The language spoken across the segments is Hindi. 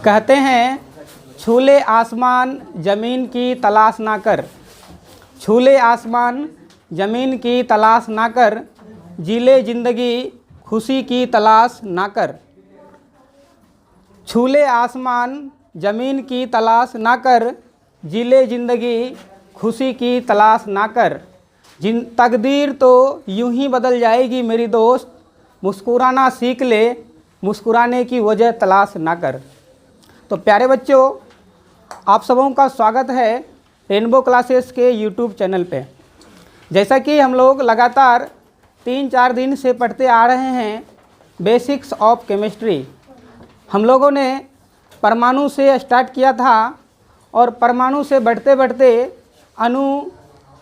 कहते हैं छूले आसमान ज़मीन की तलाश ना कर, छूले आसमान ज़मीन की तलाश ना कर, जीले ज़िंदगी खुशी की तलाश ना कर। छूले आसमान ज़मीन की तलाश ना कर, जीले ज़िंदगी खुशी की तलाश ना कर। तकदीर तो यूं ही बदल जाएगी मेरी दोस्त, मुस्कुराना सीख ले, मुस्कुराने की वजह तलाश ना कर। तो प्यारे बच्चों, आप सबों का स्वागत है रेनबो क्लासेस के यूट्यूब चैनल पे। जैसा कि हम लोग लगातार 3-4 दिन से पढ़ते आ रहे हैं बेसिक्स ऑफ केमिस्ट्री। हम लोगों ने परमाणु से स्टार्ट किया था और परमाणु से बढ़ते बढ़ते अणु,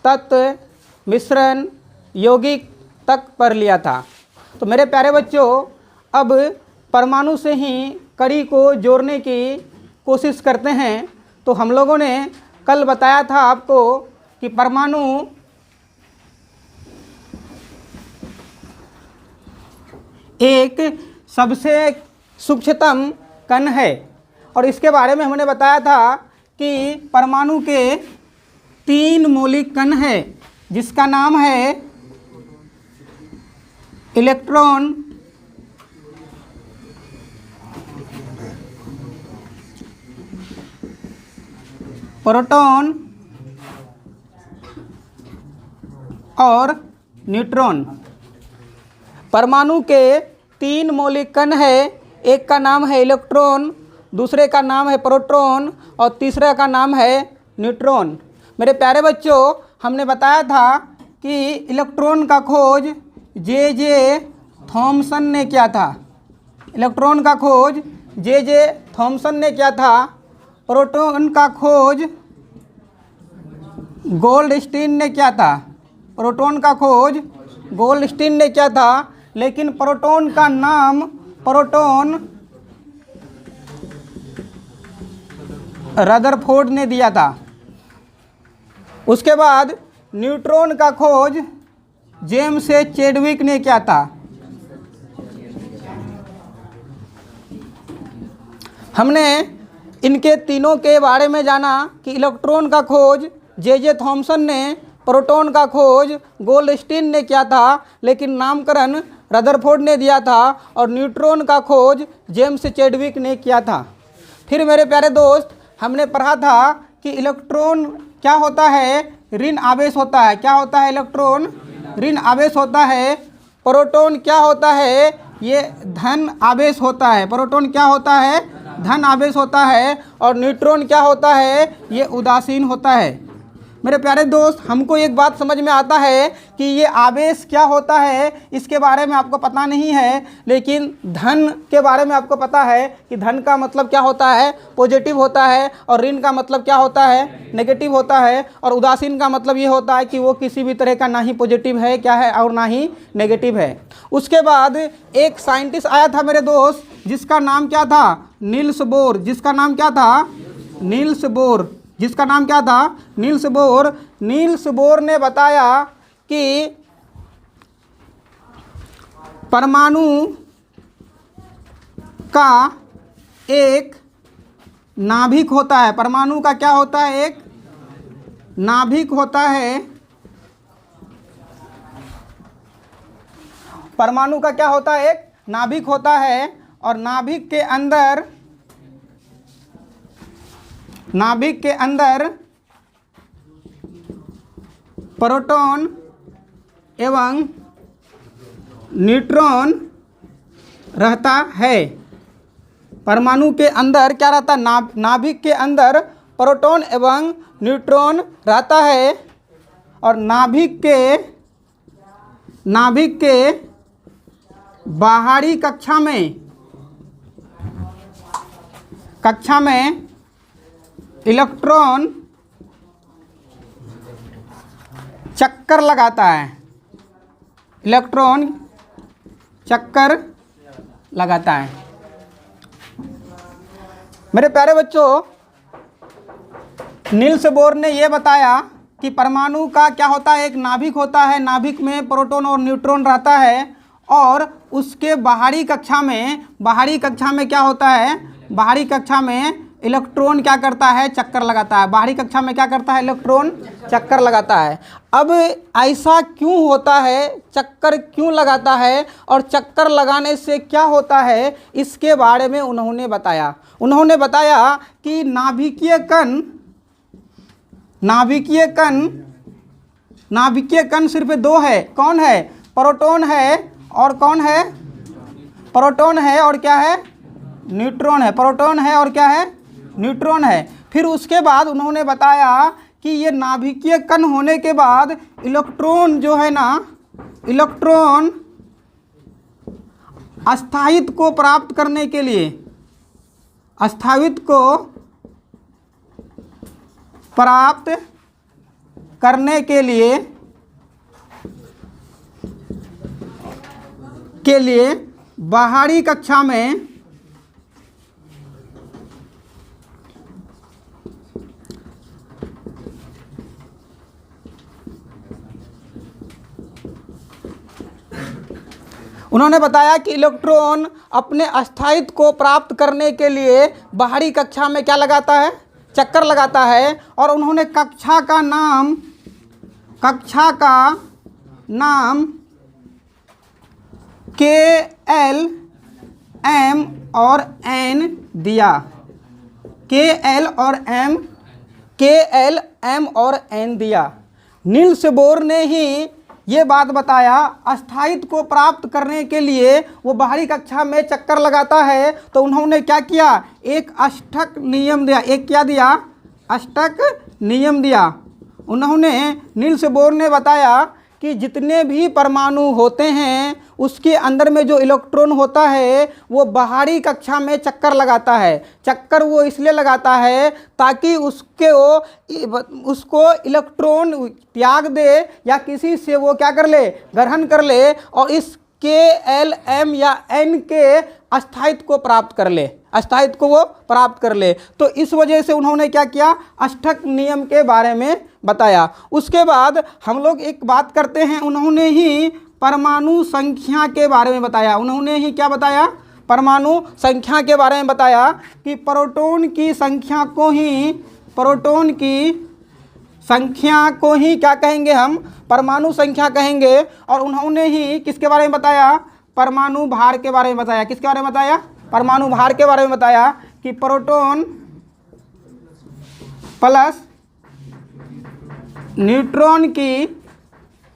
तत्व, मिश्रण, यौगिक तक पढ़ लिया था। तो मेरे प्यारे बच्चों, अब परमाणु से ही कड़ी को जोड़ने की कोशिश करते हैं। तो हम लोगों ने कल बताया था आपको कि परमाणु एक सबसे सूक्ष्मतम कण है और इसके बारे में हमने बताया था कि परमाणु के 3 मौलिक कण है, जिसका नाम है इलेक्ट्रॉन, प्रोटॉन और न्यूट्रॉन। परमाणु के 3 मौलिक कण है, एक का नाम है इलेक्ट्रॉन, दूसरे का नाम है प्रोटॉन और तीसरे का नाम है न्यूट्रॉन। मेरे प्यारे बच्चों, हमने बताया था कि इलेक्ट्रॉन का खोज जे थॉमसन ने किया था। इलेक्ट्रॉन का खोज जे थॉमसन ने किया था। प्रोटॉन का खोज गोल्डस्टीन ने किया था। प्रोटॉन का खोज गोल्डस्टीन ने किया था, लेकिन प्रोटॉन का नाम प्रोटॉन रदरफोर्ड ने दिया था। उसके बाद न्यूट्रॉन का खोज जेम्स चैडविक ने किया था। हमने इनके तीनों के बारे में जाना कि इलेक्ट्रॉन का खोज जे थॉमसन ने, प्रोटॉन का खोज गोल्डस्टीन ने किया था लेकिन नामकरण रदरफोर्ड ने दिया था, और न्यूट्रॉन का खोज जेम्स चैडविक ने किया था। फिर मेरे प्यारे दोस्त, हमने पढ़ा था कि इलेक्ट्रॉन क्या होता है, ऋण आवेश होता है। क्या होता है? इलेक्ट्रॉन ऋण आवेश होता है। प्रोटॉन क्या होता है? ये धन आवेश होता है। प्रोटॉन क्या होता है? धन आवेश होता है। और न्यूट्रॉन क्या होता है? ये उदासीन होता है। मेरे प्यारे दोस्त, हमको एक बात समझ में आता है कि ये आवेश क्या होता है इसके बारे में आपको पता नहीं है, लेकिन धन के बारे में आपको पता है कि धन का मतलब क्या होता है? पॉजिटिव होता है। और ऋण का मतलब क्या होता है? नेगेटिव होता है। और उदासीन का मतलब ये होता है कि वो किसी भी तरह का ना ही पॉजिटिव है क्या है और ना ही नेगेटिव है। उसके बाद एक साइंटिस्ट आया था मेरे दोस्त, जिसका नाम क्या था? Niels Bohr. जिसका नाम क्या था? Niels Bohr. जिसका नाम क्या था? Niels Bohr. नील्स बोर ने बताया कि परमाणु का एक नाभिक होता है। परमाणु का क्या होता है? एक नाभिक होता है। परमाणु का क्या होता है? एक नाभिक होता है। और नाभिक के अंदर प्रोटॉन एवं न्यूट्रॉन रहता है। परमाणु के अंदर क्या रहता है? नाभिक के अंदर प्रोटॉन एवं न्यूट्रॉन रहता है। और नाभिक के बाहरी कक्षा में इलेक्ट्रॉन चक्कर लगाता है। इलेक्ट्रॉन चक्कर लगाता है। मेरे प्यारे बच्चों, नील्स बोर ने यह बताया कि परमाणु का क्या होता है? एक नाभिक होता है। नाभिक में प्रोटॉन और न्यूट्रॉन रहता है। और उसके बाहरी कक्षा में क्या होता है, बाहरी कक्षा में इलेक्ट्रॉन क्या करता है, चक्कर लगाता है। बाहरी कक्षा में क्या करता है, इलेक्ट्रॉन चक्कर लगाता है। अब ऐसा क्यों होता है, चक्कर क्यों लगाता है और चक्कर लगाने से क्या होता है, इसके बारे में उन्होंने बताया। उन्होंने बताया कि नाभिकीय कण सिर्फ दो है। कौन है, प्रोटॉन है और कौन है, प्रोटॉन है और क्या है, न्यूट्रॉन है। प्रोटॉन है और क्या है, न्यूट्रॉन है। फिर उसके बाद उन्होंने बताया कि ये नाभिकीय कण होने के बाद इलेक्ट्रॉन जो है ना, इलेक्ट्रॉन अस्थायित्व को प्राप्त करने के लिए, अस्थायित्व को प्राप्त करने के लिए बाहरी कक्षा में उन्होंने बताया कि इलेक्ट्रॉन अपने अस्थायित्व को प्राप्त करने के लिए बाहरी कक्षा में क्या लगाता है, चक्कर लगाता है। और उन्होंने कक्षा का नाम KL M और N दिया। KL M और N दिया। नील्स बोर ने ही ये बात बताया, अस्थायित्व को प्राप्त करने के लिए वो बाहरी कक्षा में चक्कर लगाता है। तो उन्होंने क्या किया, एक अष्टक नियम दिया। एक क्या दिया, अष्टक नियम दिया। उन्होंने, नील्स बोर ने बताया कि जितने भी परमाणु होते हैं उसके अंदर में जो इलेक्ट्रॉन होता है वो बाहरी कक्षा में चक्कर लगाता है। चक्कर वो इसलिए लगाता है ताकि उसको इलेक्ट्रॉन त्याग दे या किसी से वो क्या कर ले, ग्रहण कर ले और इस KL M या N के अस्थायित्व को प्राप्त कर ले, अस्थायित्व को वो प्राप्त कर ले। तो इस वजह से उन्होंने क्या किया, अष्टक नियम के बारे में बताया। उसके बाद हम लोग एक बात करते हैं, उन्होंने ही परमाणु संख्या के बारे में बताया। उन्होंने ही क्या बताया, परमाणु संख्या के बारे में बताया कि प्रोटॉन की संख्या को ही क्या कहेंगे, हम परमाणु संख्या कहेंगे। और उन्होंने ही किसके बारे में बताया, परमाणु भार के बारे में बताया। किसके बारे में बताया, परमाणु भार के बारे में बताया कि प्रोटॉन प्लस न्यूट्रॉन की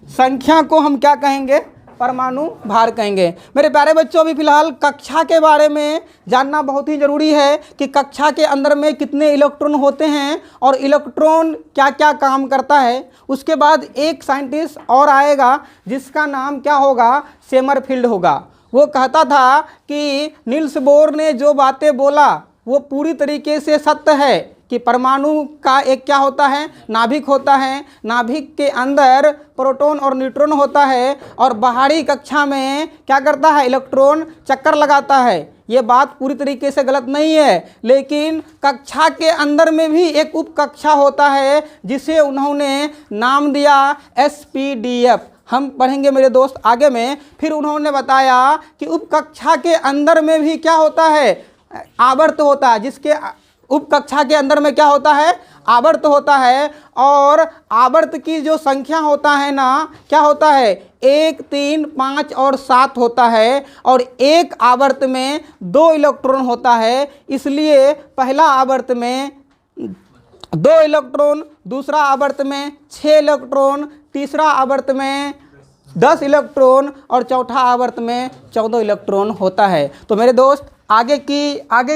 संख्या को हम क्या कहेंगे, परमाणु भार कहेंगे। मेरे प्यारे बच्चों, अभी फिलहाल कक्षा के बारे में जानना बहुत ही ज़रूरी है कि कक्षा के अंदर में कितने इलेक्ट्रॉन होते हैं और इलेक्ट्रॉन क्या क्या काम करता है। उसके बाद एक साइंटिस्ट और आएगा जिसका नाम क्या होगा, सेमरफील्ड होगा। वो कहता था कि नील्स बोर ने जो बातें बोला वो पूरी तरीके से सत्य है कि परमाणु का एक क्या होता है, नाभिक होता है। नाभिक के अंदर प्रोटॉन और न्यूट्रॉन होता है और बाहरी कक्षा में क्या करता है, इलेक्ट्रॉन चक्कर लगाता है। ये बात पूरी तरीके से गलत नहीं है, लेकिन कक्षा के अंदर में भी एक उप कक्षा होता है जिसे उन्होंने नाम दिया SPDF। हम पढ़ेंगे मेरे दोस्त आगे में। फिर उन्होंने बताया कि उप कक्षा के अंदर में भी क्या होता है, आवर्त होता है। जिसके उप कक्षा के अंदर में क्या होता है, आवर्त होता है। और आवर्त की जो संख्या होता है ना, क्या होता है, 1, 3, 5 और 7 होता है। और एक आवर्त में 2 इलेक्ट्रॉन होता है, इसलिए पहला आवर्त में 2 इलेक्ट्रॉन, दूसरा आवर्त में 6 इलेक्ट्रॉन, तीसरा आवर्त में 10 इलेक्ट्रॉन और चौथा आवर्त में 14 इलेक्ट्रॉन होता है। तो मेरे दोस्त आगे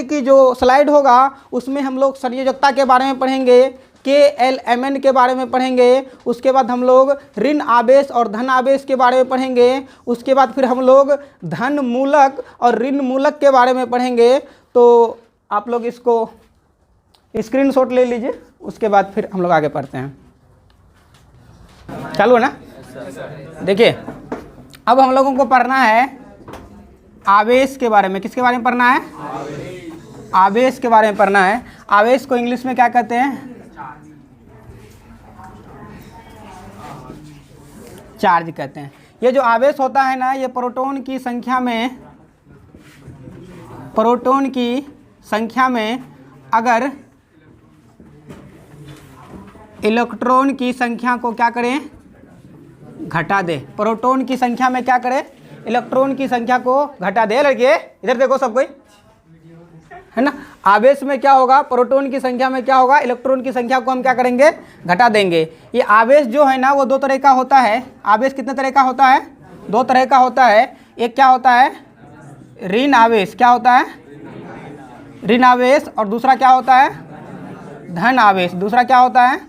की जो स्लाइड होगा उसमें हम लोग संयोजकता के बारे में पढ़ेंगे, KLMN के बारे में पढ़ेंगे। उसके बाद हम लोग ऋण आवेश और धन आवेश के बारे में पढ़ेंगे। उसके बाद फिर हम लोग धन मूलक और ऋण मूलक के बारे में पढ़ेंगे। तो आप लोग इसको स्क्रीनशॉट ले लीजिए, उसके बाद फिर हम लोग आगे पढ़ते हैं। चालू है ना? देखिए, अब हम लोगों को पढ़ना है आवेश के बारे में। किसके बारे में पढ़ना है, आवेश के बारे में पढ़ना है। आवेश को इंग्लिश में क्या कहते हैं, चार्ज कहते हैं। ये जो आवेश होता है ना, ये प्रोटॉन की संख्या में अगर इलेक्ट्रॉन की संख्या को क्या करें, घटा दे। प्रोटॉन की संख्या में क्या करें, इलेक्ट्रॉन की संख्या को घटा दे। लड़के इधर देखो सब कोई, है ना। आवेश में क्या होगा, प्रोटॉन की संख्या में क्या होगा, इलेक्ट्रॉन की संख्या को हम क्या करेंगे, घटा देंगे। ये आवेश जो है ना वो दो तरह का होता है। आवेश कितने तरह का होता है, दो तरह का होता है। एक क्या होता है, ऋण आवेश, क्या होता है, ऋण आवेश। और दूसरा क्या होता है, धन आवेश। दूसरा क्या होता है,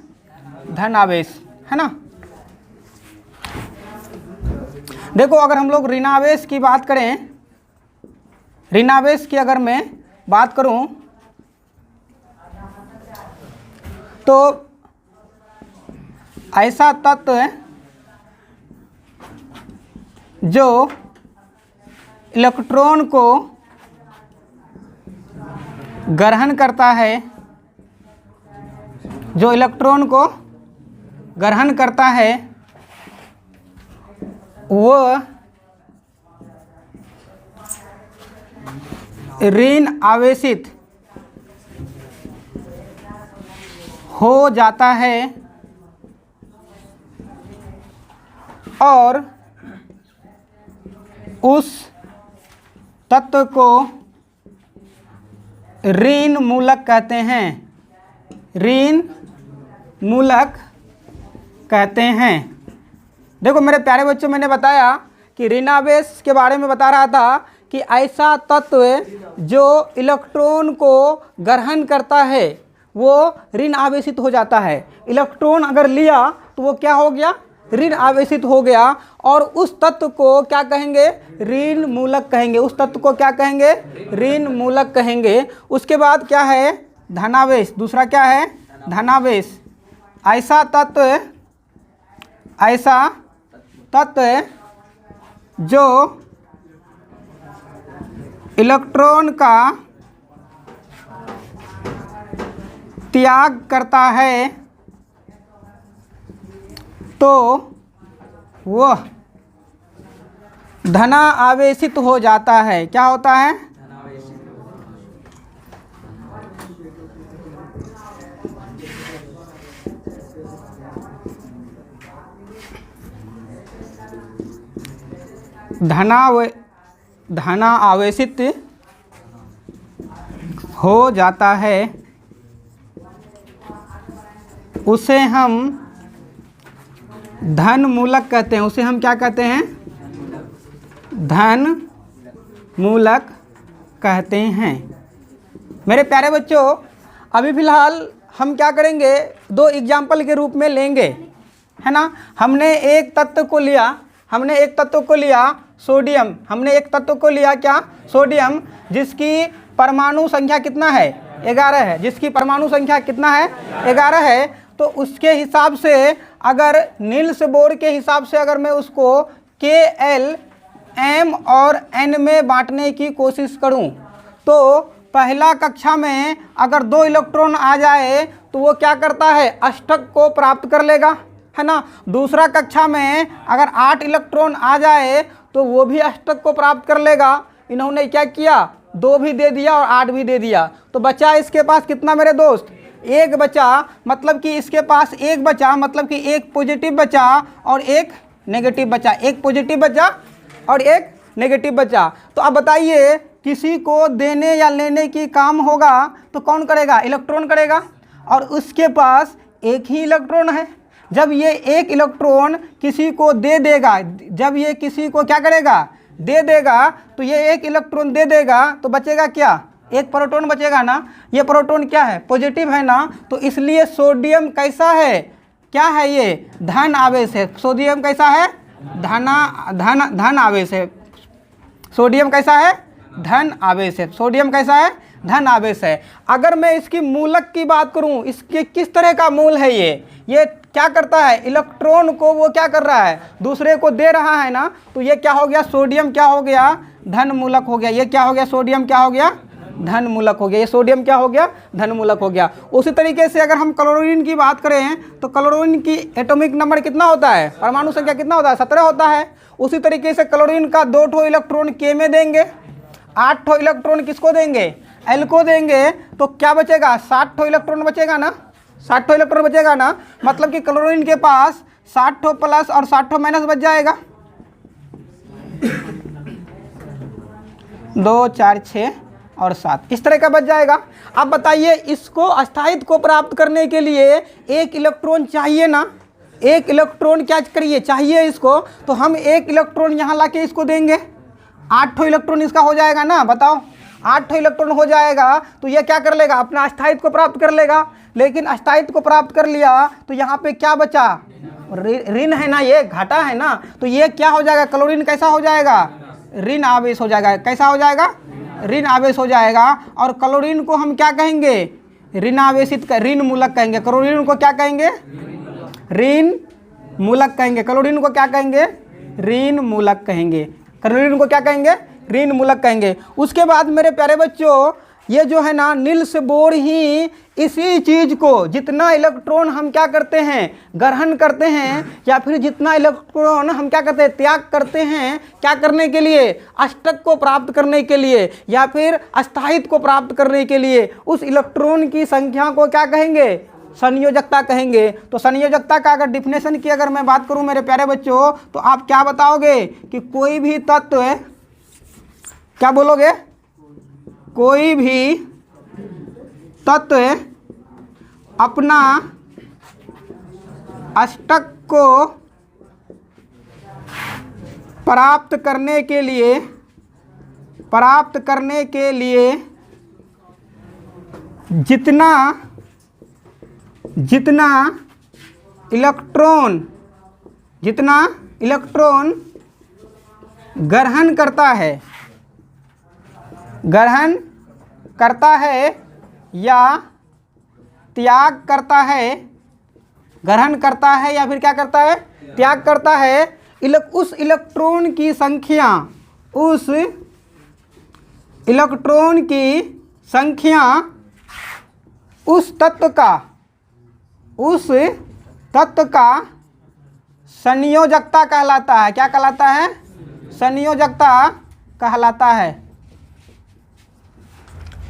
धन आवेश, है ना। देखो अगर हम लोग ऋण आवेश की बात करें, ऋण आवेश की अगर मैं बात करूं तो ऐसा तत्व जो इलेक्ट्रॉन को ग्रहण करता है, जो इलेक्ट्रॉन को ग्रहण करता है वो ऋण आवेशित हो जाता है और उस तत्व को ऋण मूलक कहते हैं, ऋण मूलक कहते हैं। देखो मेरे प्यारे बच्चों, मैंने बताया कि ऋण आवेश के बारे में बता रहा था कि ऐसा तत्व जो इलेक्ट्रॉन को ग्रहण करता है वो ऋण आवेशित हो जाता है। इलेक्ट्रॉन अगर लिया तो वो क्या हो गया, ऋण आवेशित हो गया। और उस तत्व को क्या कहेंगे, ऋण मूलक कहेंगे। उस तत्व को क्या कहेंगे, ऋण मूलक कहेंगे। उसके बाद क्या है, धनावेश। दूसरा क्या है, धनावेश। ऐसा तत्व जो इलेक्ट्रॉन का त्याग करता है तो वह धना आवेशित हो जाता है। क्या होता है, धना आवेशित हो जाता है। उसे हम धन मूलक कहते हैं। उसे हम क्या कहते हैं, धन मूलक कहते हैं। मेरे प्यारे बच्चों, अभी फ़िलहाल हम क्या करेंगे, दो एग्जाम्पल के रूप में लेंगे, है ना। हमने एक तत्व को लिया सोडियम। हमने एक तत्व को लिया क्या, सोडियम, जिसकी परमाणु संख्या कितना है, 11 है। जिसकी परमाणु संख्या कितना है, 11 है। तो उसके हिसाब से अगर नील्स बोर के हिसाब से अगर मैं उसको Kl, M और N में बांटने की कोशिश करूं तो पहला कक्षा में अगर 2 इलेक्ट्रॉन आ जाए तो वो क्या करता है, अष्टक को प्राप्त कर लेगा, है ना। दूसरा कक्षा में अगर 8 इलेक्ट्रॉन आ जाए तो वो भी अष्टक को प्राप्त कर लेगा। इन्होंने क्या किया, 2 भी दे दिया और 8 भी दे दिया। तो बचा इसके पास कितना मेरे दोस्त, 1 बचा। मतलब कि इसके पास 1 बचा, मतलब कि 1 पॉजिटिव बचा और 1 नेगेटिव बचा। 1 पॉजिटिव बचा और 1 नेगेटिव बचा। तो अब बताइए, किसी को देने या लेने की काम होगा तो कौन करेगा, इलेक्ट्रॉन करेगा। और उसके पास 1 ही इलेक्ट्रॉन है। जब ये 1 इलेक्ट्रॉन किसी को दे देगा, जब ये किसी को क्या करेगा, दे देगा, तो ये 1 इलेक्ट्रॉन दे देगा तो बचेगा क्या, 1 प्रोटॉन बचेगा ना। ये प्रोटॉन क्या है, पॉजिटिव है ना। तो इसलिए सोडियम कैसा है, क्या है, ये धन आवेश है। सोडियम कैसा है, धन आवेश है। सोडियम कैसा है, धन आवेश है। सोडियम कैसा है, धन आवेश है। अगर मैं इसकी मूलक की बात करूं, इसके किस तरह का मूल है, ये क्या करता है, इलेक्ट्रॉन को वो क्या कर रहा है, दूसरे को दे रहा है ना। तो ये क्या हो गया, सोडियम क्या हो गया, धन मूलक हो गया। ये क्या हो गया, सोडियम क्या हो गया, धन मूलक हो गया। ये सोडियम क्या हो गया? धन मूलक हो गया। उसी तरीके से अगर हम क्लोरीन की बात करें तो क्लोरीन की एटॉमिक नंबर कितना होता है? परमाणु संख्या कितना होता है? 17 होता है। उसी तरीके से क्लोरीन का 2 ठो इलेक्ट्रॉन के में देंगे, 8 ठो इलेक्ट्रॉन किसको देंगे? एल को देंगे। तो क्या बचेगा? 60 ठो इलेक्ट्रॉन बचेगा ना, 60 ठो इलेक्ट्रॉन बचेगा ना। मतलब कि क्लोरीन के पास 60 ठो प्लस और 60 ठो माइनस बच जाएगा। 2 4 6 और 7 इस तरह का बच जाएगा। अब बताइए, इसको अस्थायित्व को प्राप्त करने के लिए एक इलेक्ट्रॉन चाहिए ना, एक इलेक्ट्रॉन क्या करिए? चाहिए इसको। तो हम एक इलेक्ट्रॉन यहाँ लाके इसको देंगे, 8 ठो इलेक्ट्रॉन इसका हो जाएगा ना। बताओ, 8 ठो इलेक्ट्रॉन हो जाएगा तो यह क्या कर लेगा? अपना अस्थायित्व को प्राप्त कर लेगा। लेकिन अस्थायित्व को प्राप्त कर लिया तो यहाँ पे क्या बचा? ऋण है ना, ये घाटा है ना। तो ये क्या हो जाएगा? क्लोरीन कैसा हो जाएगा? ऋण आवेश हो जाएगा। कैसा हो जाएगा? ऋण आवेश हो जाएगा। और क्लोरीन को हम क्या कहेंगे? ऋण आवेशित, ऋण मूलक कहेंगे। क्लोरीन को क्या कहेंगे? ऋण मूलक कहेंगे। क्लोरीन को क्या कहेंगे? ऋण मूलक कहेंगे। क्लोरीन को क्या कहेंगे? ऋण मूलक कहेंगे। उसके बाद मेरे प्यारे बच्चों, ये जो है ना नील्स बोर ही इसी चीज को, जितना इलेक्ट्रॉन हम क्या करते हैं? ग्रहण करते हैं, या फिर जितना इलेक्ट्रॉन हम क्या करते हैं? त्याग करते हैं। क्या करने के लिए? अष्टक को प्राप्त करने के लिए, या फिर अस्थायित्व को प्राप्त करने के लिए। उस इलेक्ट्रॉन की संख्या को क्या कहेंगे? संयोजकता कहेंगे। तो संयोजकता का अगर डिफिनेशन की अगर मैं बात करूं मेरे प्यारे बच्चों, तो आप क्या बताओगे? कि कोई भी तत्व, क्या बोलोगे? कोई भी तत्व अपना अष्टक को प्राप्त करने के लिए जितना इलेक्ट्रॉन ग्रहण करता है या त्याग करता है, ग्रहण करता है या फिर क्या करता है? त्याग करता है। उस इलेक्ट्रॉन की संख्या, उस इलेक्ट्रॉन की संख्या उस तत्व का संयोजकता कहलाता है। क्या कहलाता है? संयोजकता कहलाता है।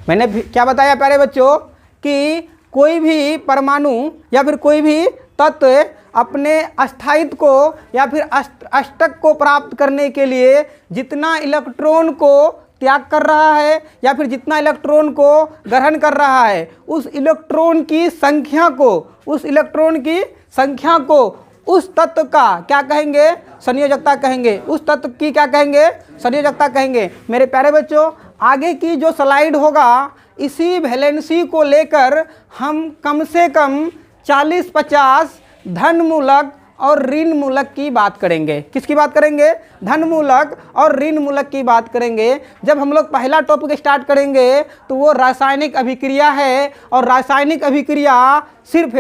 मैंने क्या बताया प्यारे बच्चों? कि कोई भी परमाणु या फिर कोई भी तत्व अपने अस्थायित्व को या फिर अष्टक को प्राप्त करने के लिए जितना इलेक्ट्रॉन को त्याग कर रहा है या फिर जितना इलेक्ट्रॉन को ग्रहण कर रहा है, उस इलेक्ट्रॉन की संख्या को उस तत्व का क्या कहेंगे? संयोजकता कहेंगे। उस तत्व की क्या कहेंगे? संयोजकता कहेंगे। मेरे प्यारे बच्चों, आगे की जो स्लाइड होगा, इसी वैलेंसी को लेकर हम कम से कम 40-50 धन मूलक और ऋण मूलक की बात करेंगे। किसकी बात करेंगे? धन मूलक और ऋण मूलक की बात करेंगे। जब हम लोग पहला टॉपिक स्टार्ट करेंगे तो वो रासायनिक अभिक्रिया है, और रासायनिक अभिक्रिया सिर्फ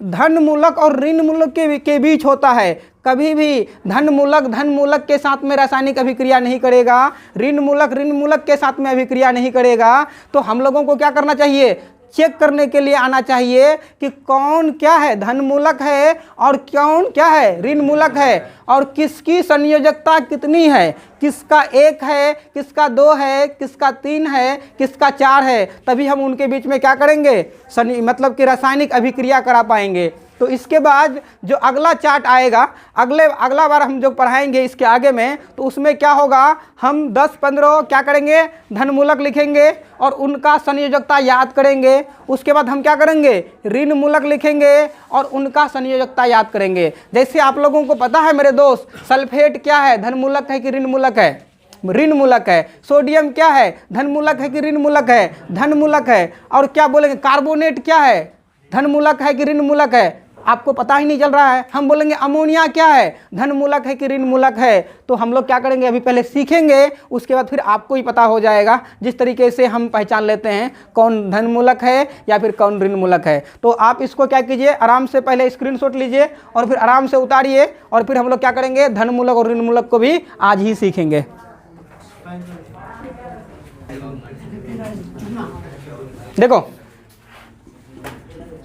धन मूलक और ऋण मूलक के बीच होता है। कभी भी धन मूलक के साथ में रासायनिक अभिक्रिया नहीं करेगा, ऋण मूलक के साथ में अभिक्रिया नहीं करेगा। तो हम लोगों को क्या करना चाहिए? चेक करने के लिए आना चाहिए कि कौन क्या है? धन मूलक है और कौन क्या है? ऋण मूलक है। और किसकी संयोजकता कितनी है? किसका 1 है, किसका 2 है, किसका 3 है, किसका 4 है। तभी हम उनके बीच में क्या करेंगे? मतलब कि रासायनिक अभिक्रिया करा पाएंगे। तो इसके बाद जो अगला चार्ट आएगा, अगला बार हम जो पढ़ाएंगे इसके आगे में, तो उसमें क्या होगा? हम 10-15 क्या करेंगे? धन मूलक लिखेंगे और उनका संयोजकता याद करेंगे। उसके बाद हम क्या करेंगे? ऋण मूलक लिखेंगे और उनका संयोजकता याद करेंगे। जैसे आप लोगों को पता है मेरे दोस्त, सल्फेट क्या है? धन मूलक है कि ऋण मूलक है? ऋण मूलक है। सोडियम क्या है? धन मूलक है कि ऋण मूलक है? धन मूलक है। और क्या बोलेंगे? कार्बोनेट क्या है? धन मूलक है कि ऋण मूलक है? आपको पता ही नहीं चल रहा है। हम बोलेंगे अमोनिया क्या है? धन मूलक है कि ऋण मूलक है? तो हम लोग क्या करेंगे? अभी पहले सीखेंगे, उसके बाद फिर आपको ही पता हो जाएगा जिस तरीके से हम पहचान लेते हैं कौन धन मूलक है या फिर कौन ऋण मूलक है। तो आप इसको क्या कीजिए, आराम से पहले स्क्रीनशॉट लीजिए और फिर आराम से उतारिए, और फिर हम लोग क्या करेंगे? धन मूलक और ऋण मूलक को भी आज ही सीखेंगे। देखो,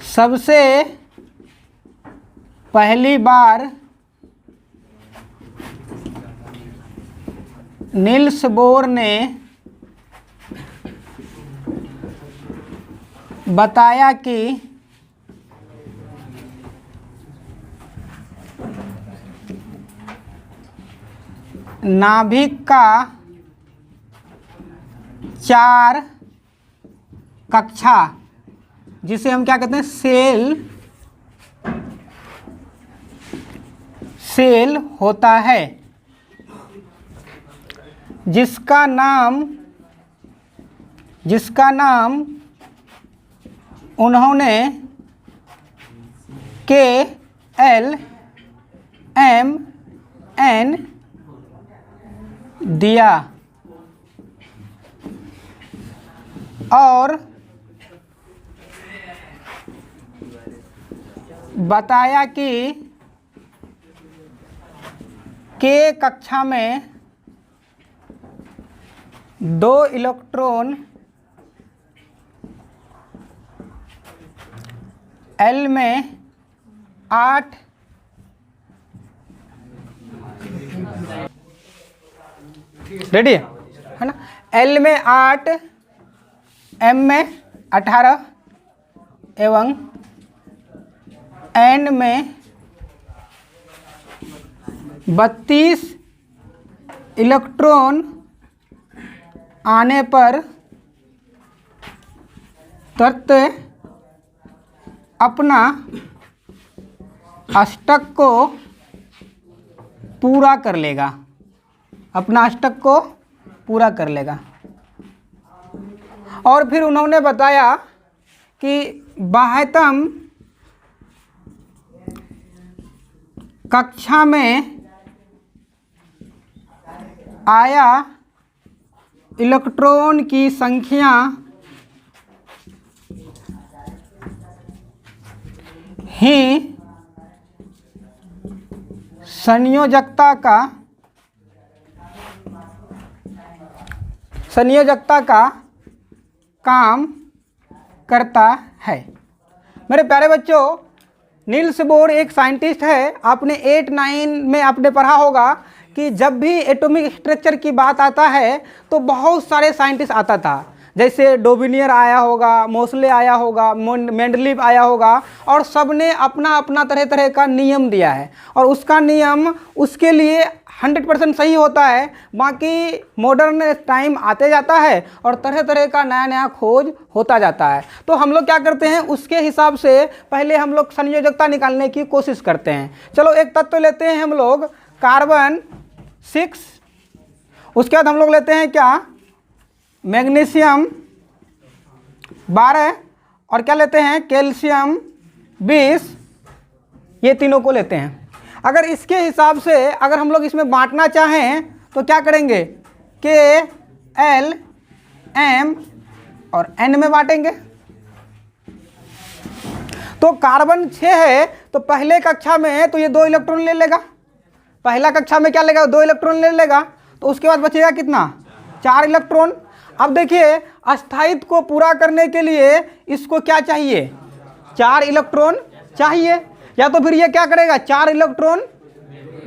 सबसे पहली बार नील्स बोर ने बताया कि नाभिक का 4 कक्षा, जिसे हम क्या कहते हैं, सेल होता है, जिसका नाम उन्होंने KLMN दिया और बताया कि K कक्षा में 2 इलेक्ट्रॉन, L में 8, रेडी है ना, L में 8, M में 18 एवं N में 32 इलेक्ट्रॉन आने पर तत्व अपना अष्टक को पूरा कर लेगा, अपना अष्टक को पूरा कर लेगा। और फिर उन्होंने बताया कि बाह्यतम कक्षा में आया इलेक्ट्रॉन की संख्या ही संयोजकता का काम करता है। मेरे प्यारे बच्चों, नील्स बोर एक साइंटिस्ट है। आपने 8-9 में आपने पढ़ा होगा कि जब भी एटॉमिक स्ट्रक्चर की बात आता है तो बहुत सारे साइंटिस्ट आता था, जैसे डोबिनियर आया होगा, मोसले आया होगा, मेंडलीव आया होगा, और सब ने अपना अपना तरह तरह का नियम दिया है और उसका नियम उसके लिए 100% सही होता है। बाकी मॉडर्न टाइम आते जाता है और तरह तरह का नया नया खोज होता जाता है। तो हम लोग क्या करते हैं, उसके हिसाब से पहले हम लोग संयोजकता निकालने की कोशिश करते हैं। चलो एक तत्व लेते हैं हम लोग कार्बन 6, उसके बाद हम लोग लेते हैं क्या, मैग्नीशियम 12 और क्या लेते हैं, कैल्शियम 20, ये तीनों को लेते हैं। अगर इसके हिसाब से अगर हम लोग इसमें बांटना चाहें तो क्या करेंगे, K, L, M और N में बांटेंगे। तो कार्बन 6 है तो पहले कक्षा में तो ये 2 इलेक्ट्रॉन ले लेगा, पहला कक्षा में क्या लेगा, 2 इलेक्ट्रॉन ले लेगा। तो उसके बाद बचेगा कितना, 4 इलेक्ट्रॉन। अब देखिए अस्थायित्व को पूरा करने के लिए इसको क्या चाहिए, 4 इलेक्ट्रॉन चाहिए, या तो फिर ये क्या करेगा, 4 इलेक्ट्रॉन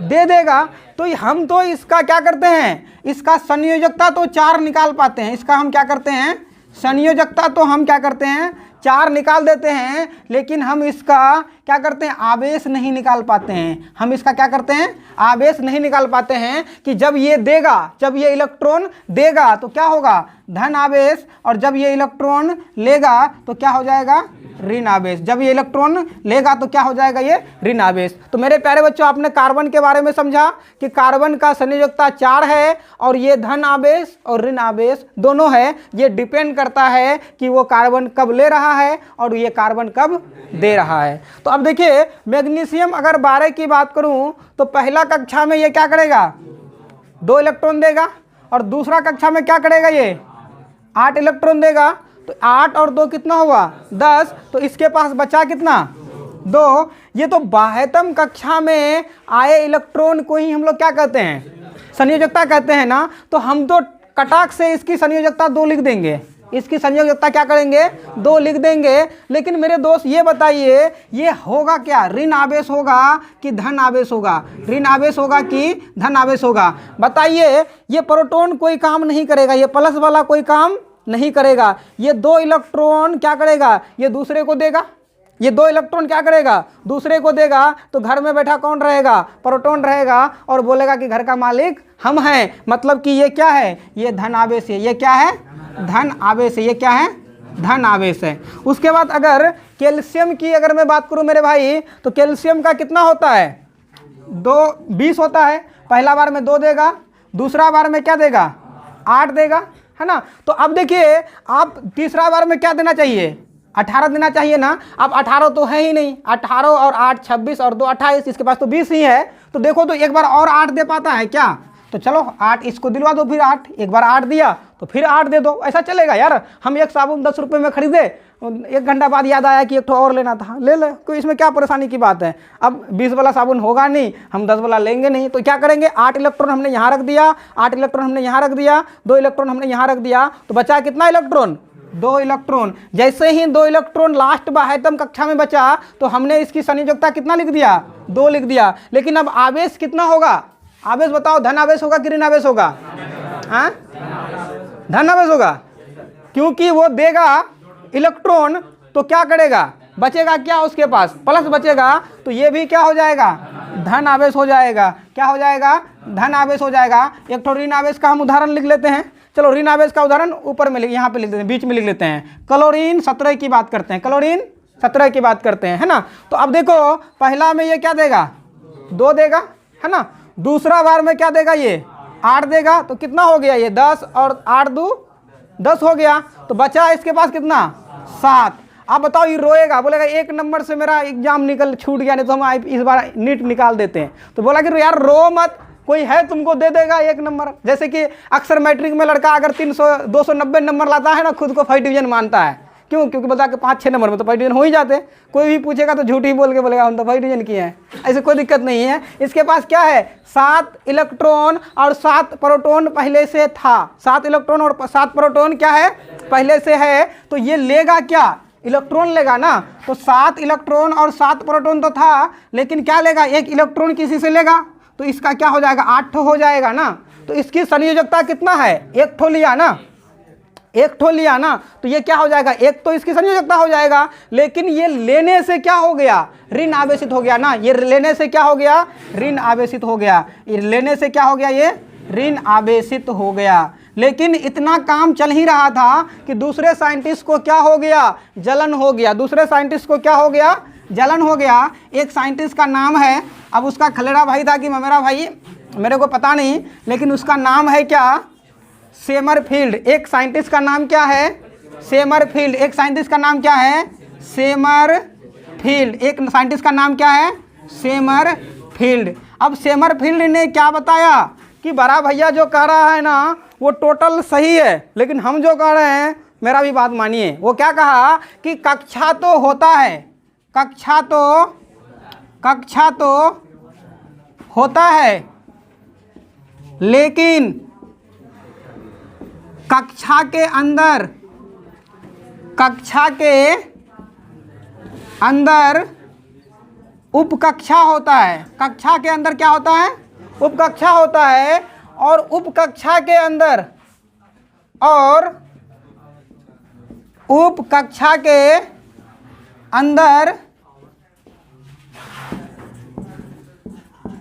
दे देगा। तो हम तो इसका क्या करते हैं, इसका संयोजकता तो 4 निकाल पाते हैं, इसका हम क्या करते हैं, संयोजकता तो हम क्या करते हैं 4 निकाल देते हैं, लेकिन हम इसका क्या करते हैं, आवेश नहीं निकाल पाते हैं। हम इसका क्या करते हैं, आवेश नहीं निकाल पाते हैं कि जब ये देगा, जब ये इलेक्ट्रॉन देगा तो क्या होगा, धन आवेश, और जब ये इलेक्ट्रॉन लेगा तो क्या हो जाएगा, ऋण आवेश। जब ये इलेक्ट्रॉन लेगा तो क्या हो जाएगा, ये ऋण आवेश। तो मेरे प्यारे बच्चों, आपने कार्बन के बारे में समझा कि कार्बन का संयोजकता 4 है और ये धन आवेश और ऋण आवेश दोनों है। ये डिपेंड करता है कि वो कार्बन कब ले रहा है और ये कार्बन कब दे रहा है। तो अब देखिए मैग्नीशियम अगर 12 की बात करूं तो पहला कक्षा में ये क्या करेगा, 2 इलेक्ट्रॉन देगा, और दूसरा कक्षा में क्या करेगा, ये 8 इलेक्ट्रॉन देगा। तो 8 और 2 कितना हुआ, 10। तो इसके पास बचा कितना, 2। ये तो बाह्यतम कक्षा में आए इलेक्ट्रॉन को ही हम लोग क्या कहते हैं, संयोजकता कहते हैं ना। तो हम तो कटाक से इसकी संयोजकता 2 लिख देंगे, इसकी संयोजकता क्या करेंगे, 2 लिख देंगे। लेकिन मेरे दोस्त ये बताइए, ये होगा क्या, ऋण आवेश होगा कि धन आवेश होगा, ऋण आवेश होगा कि धन आवेश होगा? बताइए। ये प्रोटॉन कोई काम नहीं करेगा, ये प्लस वाला कोई काम नहीं करेगा। ये 2 इलेक्ट्रॉन क्या करेगा, ये दूसरे को देगा। ये 2 इलेक्ट्रॉन क्या करेगा, दूसरे को देगा। तो घर में बैठा कौन रहेगा, प्रोटॉन रहेगा और बोलेगा कि घर का मालिक हम हैं। मतलब कि ये क्या है, ये धन आवेश है। ये क्या है, धन आवेश है। ये क्या है, धन आवेश है। उसके बाद अगर कैल्शियम की अगर मैं बात करूं मेरे भाई, तो कैल्शियम का कितना होता है, 20 होता है। पहला बार में 2 देगा, दूसरा बार में क्या देगा, 8 देगा, है ना। तो अब देखिए, आप तीसरा बार में क्या देना चाहिए, 18 देना चाहिए ना। अब 18 तो है ही नहीं, 18 और 8 26 और 2 28, इसके पास तो 20 ही है। तो देखो तो एक बार और 8 दे पाता है क्या, तो चलो 8 इसको दिलवा दो, फिर 8, एक बार 8 दिया तो फिर 8 दे दो। ऐसा चलेगा यार? हम एक साबुन 10 रुपये में खरीदे, 1 घंटा बाद याद आया कि एक ठो और लेना था, ले ले, कोई इसमें क्या परेशानी की बात है। अब 20 वाला साबुन होगा नहीं, हम 10 वाला लेंगे नहीं, तो क्या करेंगे, 8 इलेक्ट्रॉन हमने यहाँ रख दिया, 8 इलेक्ट्रॉन हमने यहाँ रख दिया, 2 इलेक्ट्रॉन हमने यहाँ रख दिया, तो बचा कितना इलेक्ट्रॉन, 2 इलेक्ट्रॉन। जैसे ही 2 इलेक्ट्रॉन लास्ट बाह्यतम कक्षा में बचा, तो हमने इसकी संयोजकता कितना लिख दिया, 2 लिख दिया। लेकिन अब आवेश कितना होगा, आवेश बताओ, धन आवेश होगा कि ऋण आवेश होगा? हाँ, धन आवेश होगा, क्योंकि वो देगा इलेक्ट्रॉन, तो क्या करेगा, बचेगा क्या उसके पास, प्लस बचेगा। तो ये भी क्या हो जाएगा, धन आवेश हो जाएगा। क्या हो जाएगा, धन आवेश हो जाएगा। एक तो ऋण आवेश का हम उदाहरण लिख लेते हैं। चलो ऋण आवेश का उदाहरण ऊपर में यहाँ पे लिख देते हैं, बीच में लिख लेते हैं। क्लोरीन 17 की बात करते हैं, क्लोरीन 17 की बात करते हैं, है ना। तो अब देखो, पहला में ये क्या देगा, 2 देगा, है ना। दूसरा बार में क्या देगा, ये 8 देगा। तो कितना हो गया, ये 10 और 8 2 10 हो गया। तो बचा इसके पास कितना, 7। आप बताओ, ये रोएगा, बोलेगा 1 नंबर से मेरा एग्जाम छूट गया, नहीं तो हम इस बार नीट निकाल देते हैं। तो बोला कि यार रो मत, कोई है तुमको दे देगा 1 नंबर। जैसे कि अक्सर मैट्रिक में लड़का अगर 290 नंबर लाता है ना, खुद को फर्स्ट डिवीजन मानता है। क्यों, क्योंकि बता के 5-6 नंबर में तो फर्स्ट डिवीजन हो ही जाते। कोई भी पूछेगा तो झूठ ही बोल के बोलेगा हम तो फर्स्ट डिवीजन किए हैं। ऐसे कोई दिक्कत नहीं है। इसके पास क्या है, 7 इलेक्ट्रॉन और 7 प्रोटॉन पहले से था। 7 इलेक्ट्रॉन और 7 प्रोटॉन क्या है, पहले से है। तो ये लेगा क्या, इलेक्ट्रॉन लेगा ना। तो 7 इलेक्ट्रॉन और 7 प्रोटॉन तो था, लेकिन क्या लेगा, 1 इलेक्ट्रॉन किसी से लेगा। तो इसका क्या हो जाएगा, 8 हो जाएगा ना। तो इसकी संयोजकता कितना है, 1 ठो लिया ना, 1 ठो लिया ना। तो ये क्या हो जाएगा, 1 तो इसकी संयोजकता हो जाएगा। लेकिन ये लेने से क्या हो गया, ऋण आवेशित हो गया ना। ये लेने से क्या हो गया, ऋण आवेशित हो गया। ये लेने से क्या हो गया, ये ऋण आवेशित हो गया। लेकिन इतना काम चल ही रहा था कि दूसरे साइंटिस्ट को क्या हो गया, जलन हो गया। दूसरे साइंटिस्ट को क्या हो गया, जलन हो गया। एक साइंटिस्ट का नाम है, अब उसका खलेड़ा भाई था कि मेरा भाई, मेरे को पता नहीं, लेकिन उसका नाम है क्या, सेमरफील्ड। एक साइंटिस्ट का नाम क्या है, सेमरफील्ड। एक साइंटिस्ट का नाम क्या है, सेमरफील्ड। एक साइंटिस्ट का नाम क्या है, सेमरफील्ड। अब सेमरफील्ड ने क्या बताया कि बड़ा भैया जो कह रहा है ना वो टोटल सही है, लेकिन हम जो कह रहे हैं, मेरा भी बात मानिए। वो क्या कहा कि कक्षा तो होता है, कक्षा तो होता है, लेकिन कक्षा के अंदर उपकक्षा होता है। कक्षा के अंदर क्या होता है, उपकक्षा होता है। और उपकक्षा के अंदर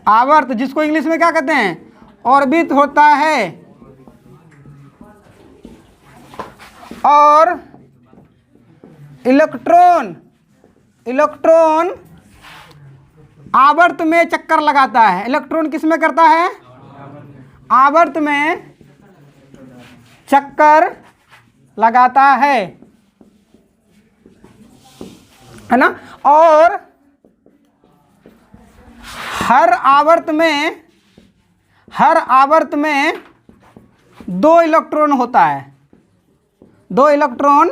आवर्त, जिसको इंग्लिश में क्या कहते हैं, ऑर्बिट होता है। और इलेक्ट्रॉन आवर्त में चक्कर लगाता है। इलेक्ट्रॉन किस में करता है, आवर्त में चक्कर लगाता है ना। और हर आवर्त में 2 इलेक्ट्रॉन होता है, 2 इलेक्ट्रॉन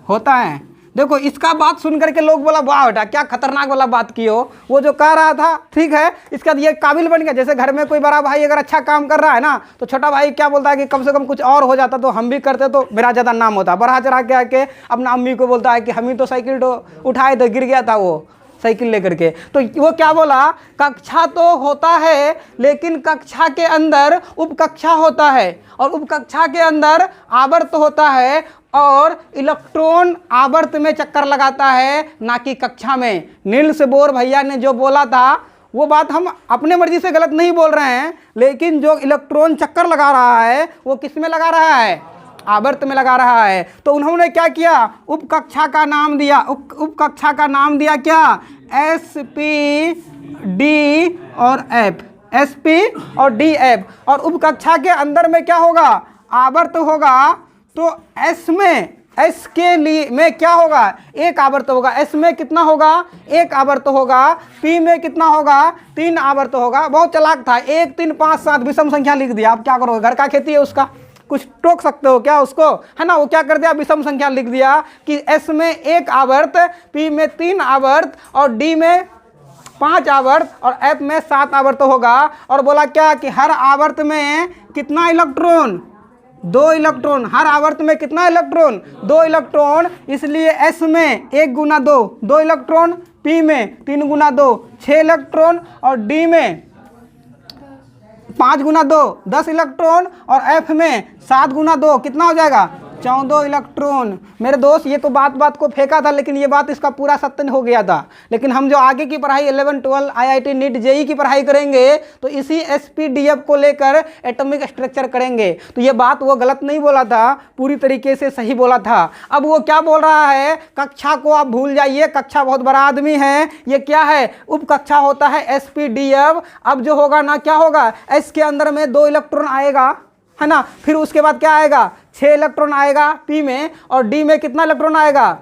होता है। देखो इसका बात सुन करके लोग बोला वाह बेटा क्या खतरनाक वाला बात की हो, वो जो कह रहा था ठीक है, इसका ये काबिल बन गया। जैसे घर में कोई बड़ा भाई अगर अच्छा काम कर रहा है ना तो छोटा भाई क्या बोलता है कि कम से कम कुछ और हो जाता तो हम भी करते तो मेरा ज़्यादा नाम होता। बढ़ा चढ़ा के आके अपना अम्मी को बोलता है कि हम ही तो साइकिल तो उठाए तो गिर गया था वो साइकिल लेकर के। तो वो क्या बोला, कक्षा तो होता है लेकिन कक्षा के अंदर उपकक्षा होता है और उपकक्षा के अंदर आवर्त होता है और इलेक्ट्रॉन आवर्त में चक्कर लगाता है ना कि कक्षा में। नील्स बोर भैया ने जो बोला था वो बात हम अपने मर्जी से गलत नहीं बोल रहे हैं, लेकिन जो इलेक्ट्रॉन चक्कर लगा रहा है वो किस में लगा रहा है, आवर्त में लगा रहा है। तो उन्होंने क्या किया, उपकक्षा का नाम दिया, उपकक्षा का नाम दिया क्या, SP D और F, SP और DF। और उपकक्षा के अंदर में क्या होगा, आवर्त होगा। तो S में, S के लिए में क्या होगा, एक आवर्त होगा। S में कितना होगा, एक आवर्त होगा। P में कितना होगा, 3 आवर्त होगा। बहुत चालाक था, 1 3 5 7 विषम संख्या लिख दिया। आप क्या करोगे, घर का खेती है उसका कुछ टोक सकते हो क्या उसको, है ना। वो क्या कर दिया, विषम संख्या लिख दिया कि S में 1 आवर्त, P में 3 आवर्त और D में 5 आवर्त और F में 7 आवर्त होगा। और बोला क्या कि हर आवर्त में कितना इलेक्ट्रॉन, 2 इलेक्ट्रॉन। हर आवर्त में कितना इलेक्ट्रॉन, 2 इलेक्ट्रॉन। इसलिए S में 1 गुना 2, 2 इलेक्ट्रॉन। P में 3 गुना 2, 6 इलेक्ट्रॉन। और D में 5 गुना 2, 10 इलेक्ट्रॉन। और F में 7 गुना 2 कितना हो जाएगा, 14 इलेक्ट्रॉन। मेरे दोस्त ये तो बात को फेंका था, लेकिन ये बात इसका पूरा सत्य हो गया था। लेकिन हम जो आगे की पढ़ाई 11 12 IIT नीट JEE की पढ़ाई करेंगे तो इसी SPDF को लेकर एटॉमिक स्ट्रक्चर करेंगे। तो ये बात वो गलत नहीं बोला था, पूरी तरीके से सही बोला था। अब वो क्या बोल रहा है, कक्षा को आप भूल जाइए, कक्षा बहुत बड़ा आदमी है। ये क्या है, उपकक्षा होता है SPDF। अब जो होगा ना, क्या होगा, S के अंदर में 2 इलेक्ट्रॉन आएगा, है ना। फिर उसके बाद क्या आएगा, 6 इलेक्ट्रॉन आएगा P में। और D में कितना इलेक्ट्रॉन आएगा,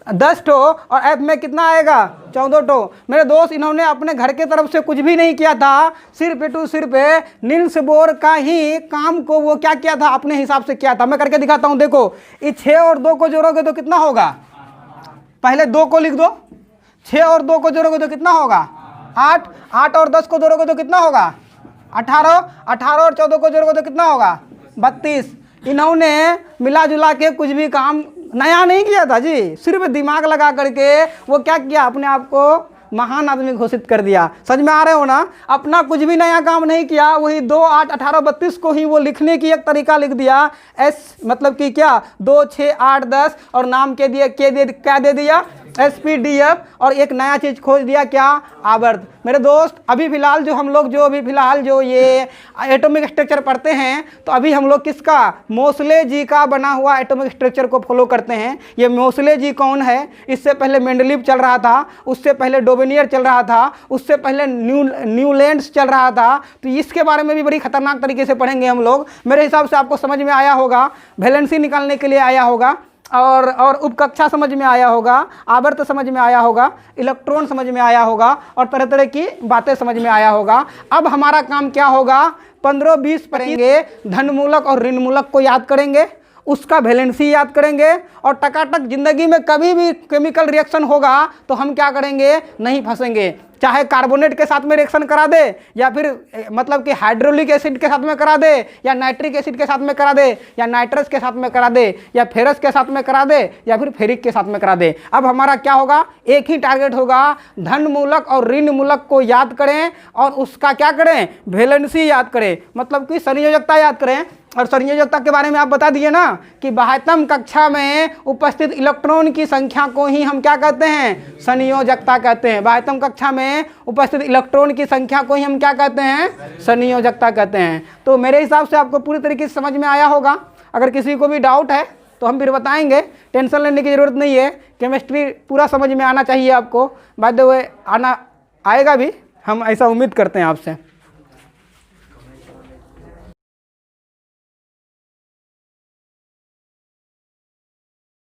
10 ठो। और F में कितना आएगा, 14 ठो। मेरे दोस्त इन्होंने अपने घर के तरफ से कुछ भी नहीं किया था, सिर्फ नील्स बोर का ही काम को वो क्या किया था, अपने हिसाब से किया था। मैं करके दिखाता हूँ। देखो इस 6 और 2 को जोड़ोगे तो कितना होगा, पहले 2 को लिख दो। 6 और 2 को जोड़ोगे तो कितना होगा, 8। 8 और 10 को जोड़ोगे तो कितना होगा, 18। 18 और 14 को जोड़ोगे तो कितना होगा, 32। इन्होंने मिला जुला के कुछ भी काम नया नहीं किया था जी, सिर्फ दिमाग लगा करके वो क्या किया, अपने आप को महान आदमी घोषित कर दिया। समझ में आ रहे हो ना, अपना कुछ भी नया काम नहीं किया, वही 2 8 18 32 को ही वो लिखने की एक तरीका लिख दिया। S मतलब कि क्या, 2 6 8 10 और नाम के दिए क्या दे दिया, SPDF। और एक नया चीज़ खोज दिया, क्या, आवर्त। मेरे दोस्त अभी फ़िलहाल जो ये एटॉमिक स्ट्रक्चर पढ़ते हैं तो अभी हम लोग किसका, मोसले जी का बना हुआ एटॉमिक स्ट्रक्चर को फॉलो करते हैं। ये मोसले जी कौन है, इससे पहले मेंडलीव चल रहा था, उससे पहले डोबेनियर चल रहा था, उससे पहले न्यूलैंड्स चल रहा था। तो इसके बारे में भी बड़ी खतरनाक तरीके से पढ़ेंगे हम लोग। मेरे हिसाब से आपको समझ में आया होगा, वैलेंसी निकालने के लिए आया होगा, और उपकक्षा समझ में आया होगा, आवर्त समझ में आया होगा, इलेक्ट्रॉन समझ में आया होगा और तरह तरह की बातें समझ में आया होगा। अब हमारा काम क्या होगा, 15 20 पढ़ेंगे, धनमूलक और ऋणमूलक को याद करेंगे, उसका वैलेंसी याद करेंगे। और टकाटक जिंदगी में कभी भी केमिकल रिएक्शन होगा तो हम क्या करेंगे, नहीं फंसेंगे। चाहे कार्बोनेट के साथ में रिएक्शन करा दे, या फिर मतलब कि हाइड्रोलिक एसिड के साथ में करा दे, या नाइट्रिक एसिड के साथ में करा दे, या नाइट्रस के साथ में करा दे, या फेरस के साथ में करा दे, या फिर फेरिक के साथ में करा दे। अब हमारा क्या होगा, एक ही टारगेट होगा, धनमूलक और ऋणमूलक को याद करें और उसका क्या करें, वैलेंसी याद करें, मतलब कि संयोजकता याद करें। और संयोजकता के बारे में आप बता दिए ना कि 72 कक्षा में उपस्थित इलेक्ट्रॉन की संख्या को ही हम क्या कहते हैं, संयोजकता कहते हैं। 72 कक्षा में उपस्थित इलेक्ट्रॉन की संख्या को ही हम क्या कहते हैं, संयोजकता कहते हैं। तो मेरे हिसाब से आपको पूरी तरीके से समझ में आया होगा। अगर किसी को भी डाउट है तो हम फिर बताएंगे, टेंशन लेने की ज़रूरत नहीं है। केमिस्ट्री पूरा समझ में आना चाहिए आपको, बाय द वे आएगा भी, हम ऐसा उम्मीद करते हैं आपसे।